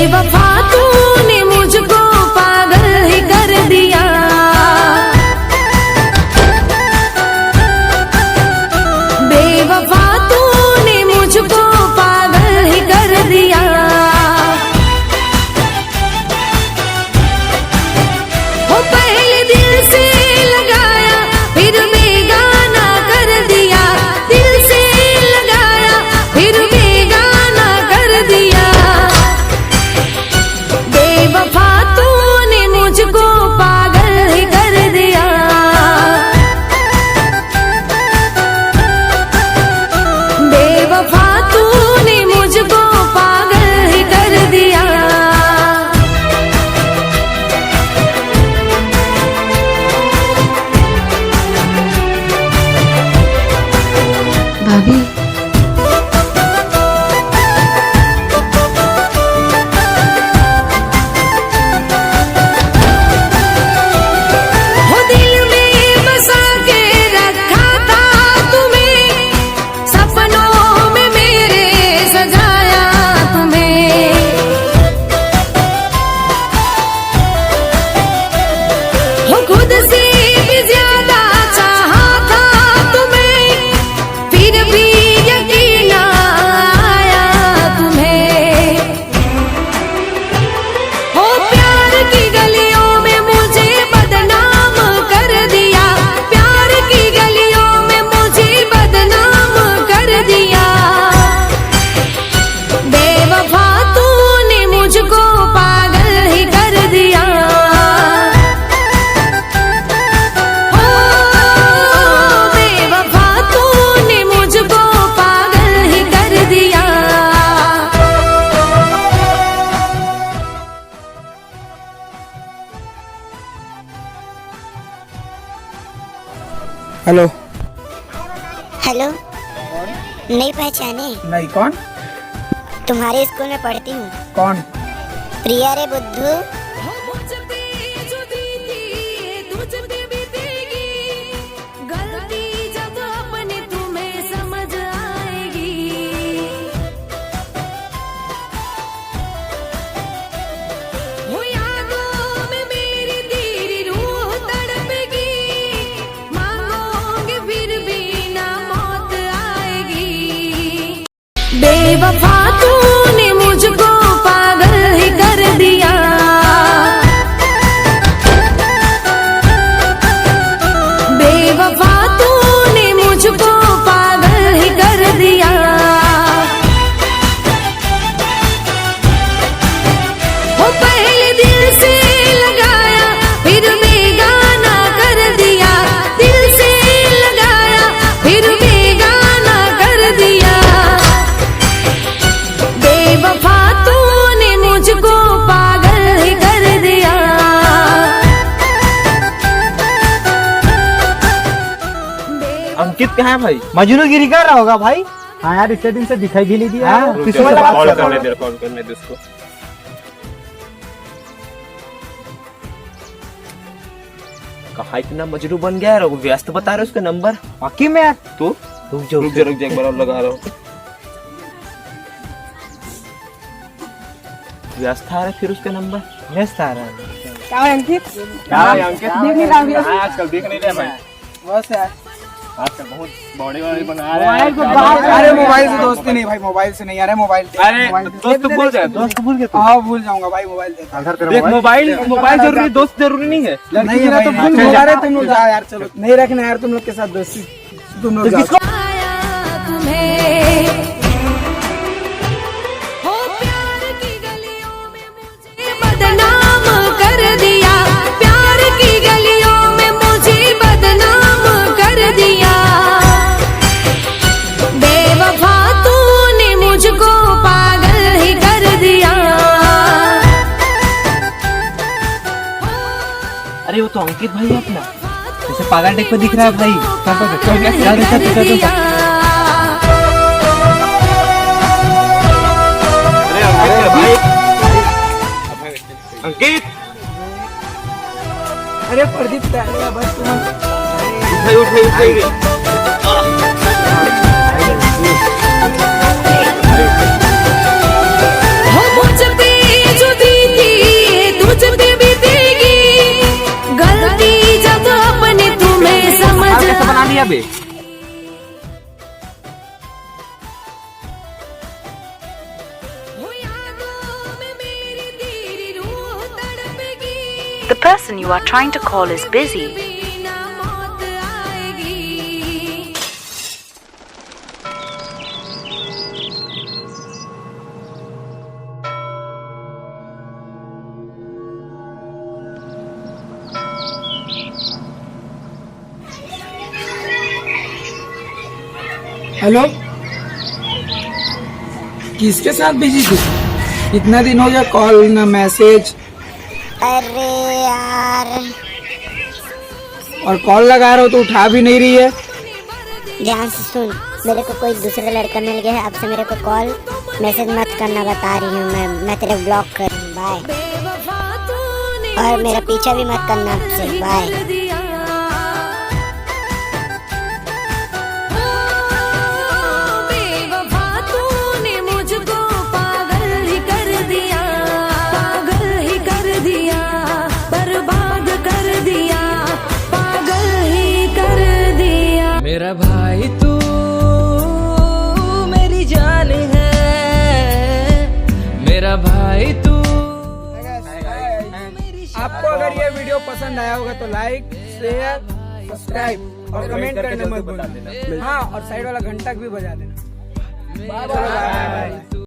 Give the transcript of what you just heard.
बेवफा तूने मुझको पागल ही कर दिया, बेवफा तूने मुझको पागल ही कर दिया। वो पहले दिल से लगाया फिर बेगाना कर दिया, दिल से लगाया फिर बेगाना कर दिया। बेवफा तूने मुझको पागल ही कर दिया, बेवफा तूने मुझको पागल ही कर दिया। भाभी हो दिल में बसा के रखा था तुम्हें, सपनों में मेरे सजाया तुम्हें। हो खुद से भी ज्यादा चाहा था तुम्हें, फिर भी यकीन आया तुम्हें। हो प्यार की गलियों में मुझे बदनाम कर दिया, प्यार की गलियों में मुझे बदनाम कर दिया। बेवफा तूने मुझको पागल ही कर दिया, हो बेवफा तूने मुझको पागल ही कर दिया। हेलो। हेलो, नहीं पहचाने? नहीं, कौन? तुम्हारे स्कूल में पढ़ती हूँ। कौन? प्रिया रे बुद्धू। मुझसे जो दी थी तुझसे भी देगी, गलती जब अपनी तुम्हें समझ आएगी। हो यादों में मेरी तेरी रूह तड़पेगी, मांगोगे फिर भी ना मौत आएगी। बेवफा तूने मुझको पागल ही कर दिया, बेवफा तूने मुझको पागल ही कर दिया। वो पहले दिल से लगाया फिर बेगाना कर दिया, दिल से लगाया फिर बेगाना कर दिया। बेवफा तूने मुझको पागल ही कर दिया। अंकित कहाँ है भाई? मजनूगिरी कर रहा होगा भाई। हाँ यार, इतने दिन से दिखाई भी नहीं दिया। रुक किसी जा, वाला बात कॉल कर रहा करने हूँ। दे, कॉल करने दे उसको। कहाँ इतना मजनू बन गया है? व्यस्त बता रहे उसका नंबर। बाकी में यार तू रुक जाओ, रुक जा एक बार और लगा रहा हूँ। व्यस्त आ रहा है फिर उसका नंबर। व्यस्त आ रहा है। क्या है अंकित? क्या है अंकित? देख नहीं रहा अभी? हाँ, आजकल देख नहीं रहे मैं। बस यार, आजकल बहुत बॉडी वाली बना रहा है। अरे मोबाइल से दोस्ती नहीं भाई, मोबाइल से नहीं। अरे मोबाइल दे, अरे मोबाइल दे। दोस्त भूल गए, दोस्त भूल गए। हाँ भूल जाऊंगा भाई, मोबाइल दे। देख मोबाइल जरूरी, दोस्त जरूरी नहीं है। नहीं है तो भूल जा रहे तुम लोग। जा यार, चलो नहीं रखना यार तुम लोग के साथ दोस्ती। तुम लोग जाओ। आया तुम्हें, हो प्यार की गलियों में मुझे बदनाम कर दिया, प्यार की गलियों में मुझे बदनाम कर दिया। बेवफा तूने मुझको पागल ही कर दिया। अरे वो तो अंकित भाई है अपना। जैसे पागल टाइप पे दिख रहा है भाई। अंकित, अरे प्रदीप बस तुम उठाइए। हो मुझ पे बे? वो यादों में मेरी तेरी रूह तड़पेगी, The person you are trying to call is busy. बिना मौत आएगी। हेलो, किसके साथ बिजी थी? कितना दिन हो गया कॉल ना मैसेज, अरे यार, और कॉल लगा रहा हो तो उठा भी नहीं रही है। ध्यान से सुन, मेरे को कोई दूसरा लड़का मिल गया है। अब से मेरे को कॉल मैसेज मत करना, बता रही हूँ मैं तेरे ब्लॉक कर रही हूँ। बाय। बेवफा तूने और मेरा पीछा भी मत करना अब से। बाय। कर दिया। बेवफा तूने मुझको पागल ही कर दिया, पागल ही कर दिया, बर्बाद कर दिया, पागल ही कर दिया। मेरा भाई तू मेरी जान है, मेरा भाई तू। आपको अगर ये वीडियो पसंद आया होगा तो लाइक, शेयर, सब्सक्राइब और कमेंट करना मत भूलना। हाँ, और साइड वाला घंटा भी बजा देना। Bye bye.